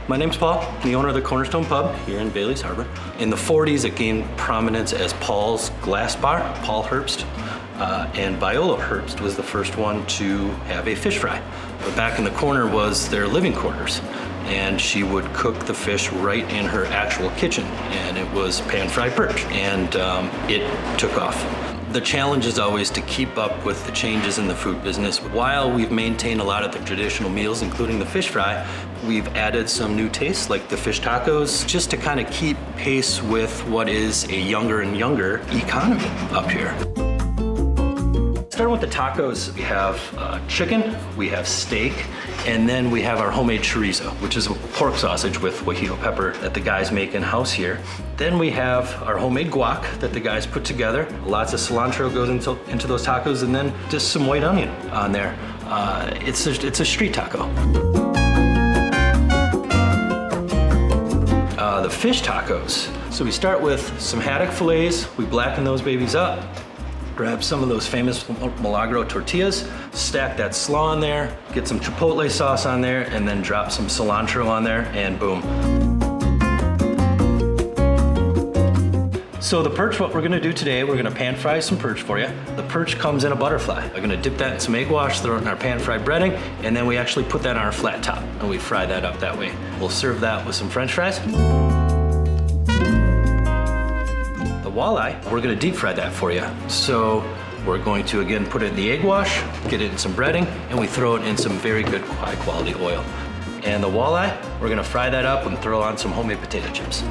My name's Paul, I'm the owner of the Cornerstone Pub here in Bailey's Harbor. In the 40s, it gained prominence as Paul's Glass Bar. Paul Herbst and Viola Herbst was the first one to have a fish fry. But back in the corner was their living quarters, and she would cook the fish right in her actual kitchen, and it was pan-fried perch, and it took off. The challenge is always to keep up with the changes in the food business. While we've maintained a lot of the traditional meals, including the fish fry, we've added some new tastes like the fish tacos, just to kind of keep pace with what is a younger and younger economy up here. Starting with the tacos, we have chicken, we have steak, and then we have our homemade chorizo, which is a pork sausage with guajillo pepper that the guys make in-house here. Then we have our homemade guac that the guys put together. Lots of cilantro goes into those tacos, and then just some white onion on there. It's a street taco. The fish tacos. So we start with some haddock fillets. We blacken those babies up. Grab some of those famous Milagro tortillas, stack that slaw on there, get some chipotle sauce on there, and then drop some cilantro on there, and boom. So the perch, what we're gonna do today, we're gonna pan fry some perch for you. The perch comes in a butterfly. We're gonna dip that in some egg wash, throw it in our pan fried breading, and then we actually put that on our flat top, and we fry that up that way. We'll serve that with some French fries. Walleye, we're gonna deep fry that for you. So we're going to, again, put it in the egg wash, get it in some breading, and we throw it in some very good high quality oil. And the walleye, we're gonna fry that up and throw on some homemade potato chips.